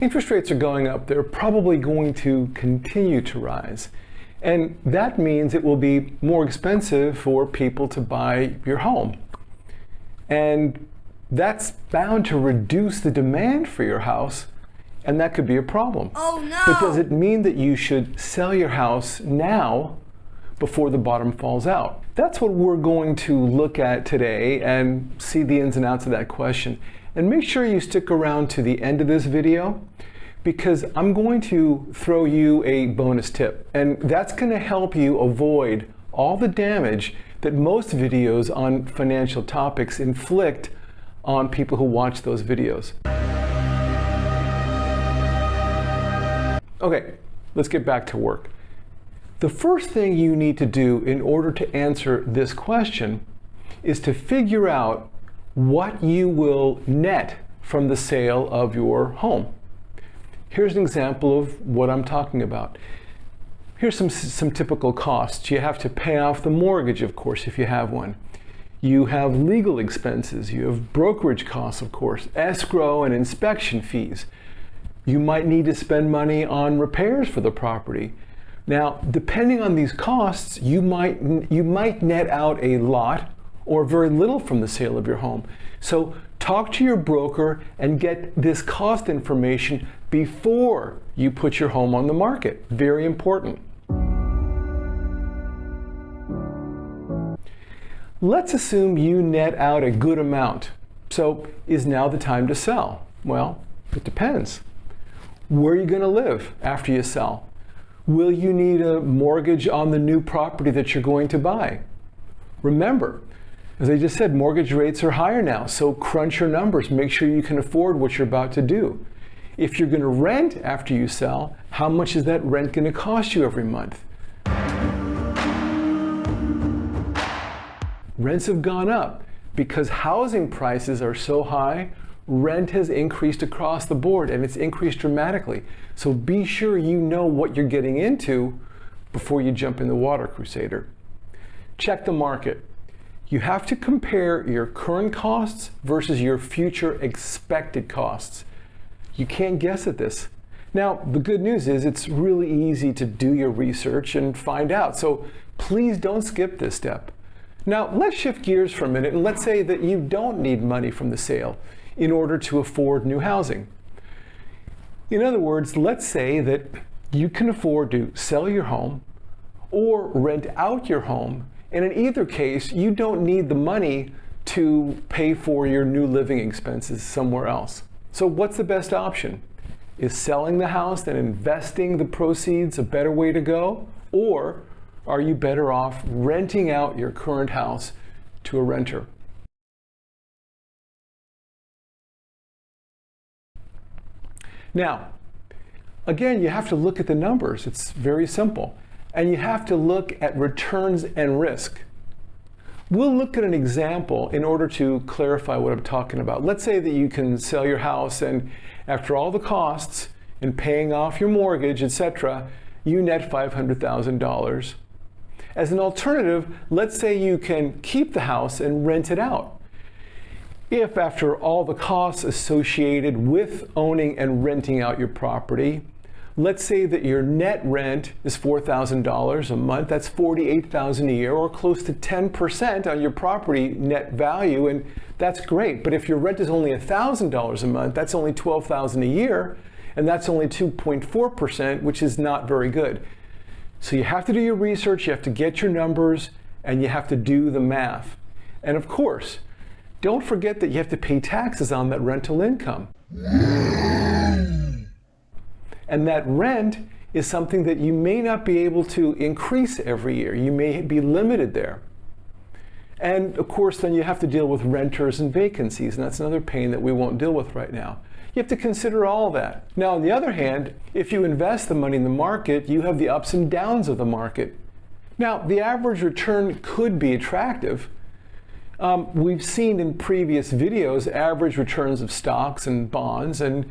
Interest rates are going up. They're probably going to continue to rise. And that means it will be more expensive for people to buy your home. And that's bound to reduce the demand for your house, and that could be a problem. Oh no! But does it mean that you should sell your house now before the bottom falls out? That's what we're going to look at today and see the ins and outs of that question. And make sure you stick around to the end of this video, because I'm going to throw you a bonus tip, and that's going to help you avoid all the damage that most videos on financial topics inflict on people who watch those videos. Okay, let's get back to work. The first thing you need to do in order to answer this question is to figure out what you will net from the sale of your home. Here's an example of what I'm talking about. Here's some typical costs. You have to pay off the mortgage, of course, if you have one. You have legal expenses. You have brokerage costs, of course, escrow and inspection fees. You might need to spend money on repairs for the property. Now, depending on these costs, you might net out a lot or very little from the sale of your home. So talk to your broker and get this cost information before you put your home on the market. Very important. Let's assume you net out a good amount. So is now the time to sell? Well, it depends. Where are you going to live after you sell? Will you need a mortgage on the new property that you're going to buy? Remember, as I just said, mortgage rates are higher now, so crunch your numbers. Make sure you can afford what you're about to do. If you're going to rent after you sell, how much is that rent going to cost you every month? Rents have gone up because housing prices are so high. Rent has increased across the board, and it's increased dramatically. So be sure you know what you're getting into before you jump in the water, Crusader. Check the market. You have to compare your current costs versus your future expected costs. You can't guess at this. Now, the good news is it's really easy to do your research and find out. So please don't skip this step. Now, let's shift gears for a minute, and let's say that you don't need money from the sale in order to afford new housing. In other words, let's say that you can afford to sell your home or rent out your home, and in either case, you don't need the money to pay for your new living expenses somewhere else. So what's the best option? Is selling the house and investing the proceeds a better way to go? Or are you better off renting out your current house to a renter? Now, again, you have to look at the numbers. It's very simple. And you have to look at returns and risk. We'll look at an example in order to clarify what I'm talking about. Let's say that you can sell your house, and after all the costs and paying off your mortgage, etc., you net $500,000. As an alternative, let's say you can keep the house and rent it out. If after all the costs associated with owning and renting out your property, let's say that your net rent is $4,000 a month, that's $48,000 a year, or close to 10% on your property net value, and that's great. But if your rent is only $1,000 a month, that's only $12,000 a year, and that's only 2.4%, which is not very good. So you have to do your research, you have to get your numbers, and you have to do the math. And of course, don't forget that you have to pay taxes on that rental income. And that rent is something that you may not be able to increase every year. You may be limited there. And of course, then you have to deal with renters and vacancies, and that's another pain that we won't deal with right now. You have to consider all that. Now, on the other hand, if you invest the money in the market, you have the ups and downs of the market. Now, the average return could be attractive. We've seen in previous videos average returns of stocks and bonds, and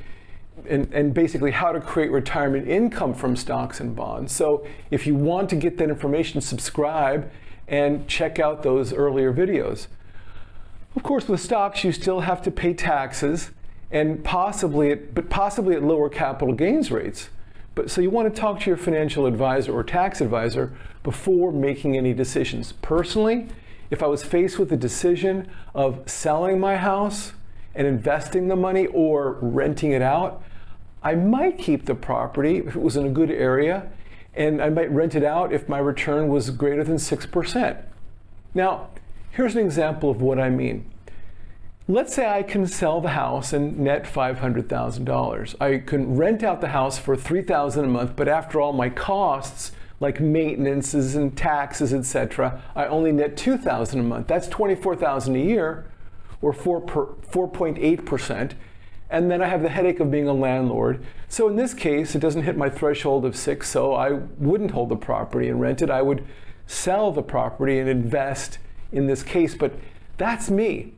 basically how to create retirement income from stocks and bonds. So if you want to get that information, subscribe and check out those earlier videos. Of course, with stocks, you still have to pay taxes, and possibly at lower capital gains rates. But so you want to talk to your financial advisor or tax advisor before making any decisions. Personally, if I was faced with the decision of selling my house and investing the money or renting it out, I might keep the property if it was in a good area, and I might rent it out if my return was greater than 6%. Now, here's an example of what I mean. Let's say I can sell the house and net $500,000. I can rent out the house for $3,000 a month, but after all my costs, like maintenances and taxes, etc., I only net $2,000 a month. That's $24,000 a year, or 4.8%. And then I have the headache of being a landlord. So in this case, it doesn't hit my threshold of 6, so I wouldn't hold the property and rent it. I would sell the property and invest in this case, but that's me.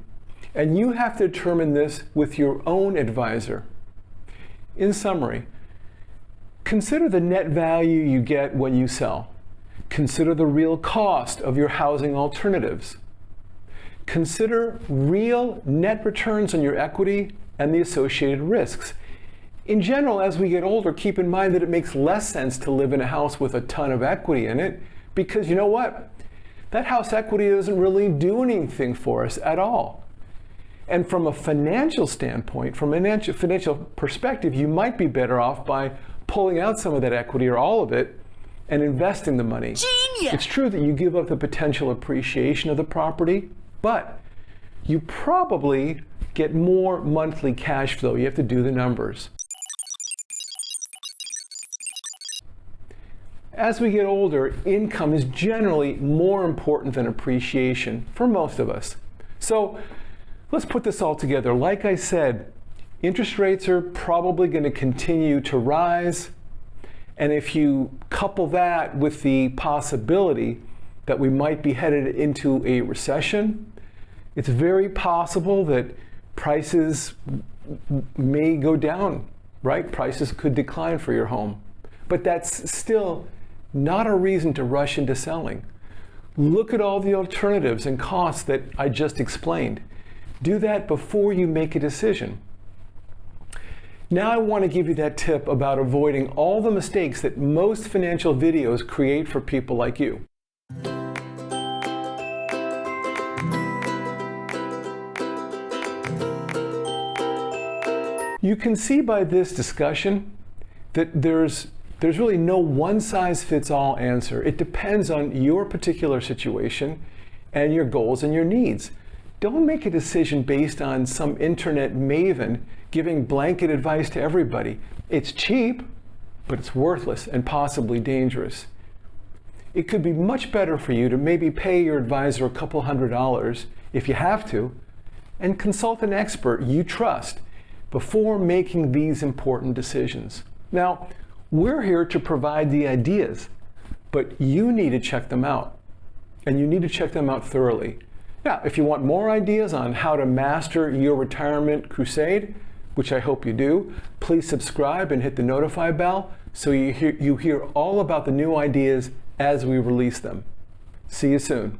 And you have to determine this with your own advisor. In summary, consider the net value you get when you sell. Consider the real cost of your housing alternatives. Consider real net returns on your equity and the associated risks. In general, as we get older, keep in mind that it makes less sense to live in a house with a ton of equity in it, because you know what? That house equity doesn't really do anything for us at all. And from a financial standpoint, from a financial perspective, you might be better off by pulling out some of that equity or all of it and investing the money. Genius! It's true that you give up the potential appreciation of the property, but you probably get more monthly cash flow. You have to do the numbers. As we get older, income is generally more important than appreciation for most of us. So let's put this all together. Like I said, interest rates are probably going to continue to rise. And if you couple that with the possibility that we might be headed into a recession, it's very possible that prices may go down, right? Prices could decline for your home. But that's still not a reason to rush into selling. Look at all the alternatives and costs that I just explained. Do that before you make a decision. Now I want to give you that tip about avoiding all the mistakes that most financial videos create for people like you. You can see by this discussion that there's really no one-size-fits-all answer. It depends on your particular situation and your goals and your needs. Don't make a decision based on some internet maven giving blanket advice to everybody. It's cheap, but it's worthless and possibly dangerous. It could be much better for you to maybe pay your advisor a couple $100 if you have to, and consult an expert you trust before making these important decisions. Now, we're here to provide the ideas, but you need to check them out, and you need to check them out thoroughly. Now, if you want more ideas on how to master your retirement crusade, which I hope you do, please subscribe and hit the notify bell so you hear all about the new ideas as we release them. See you soon.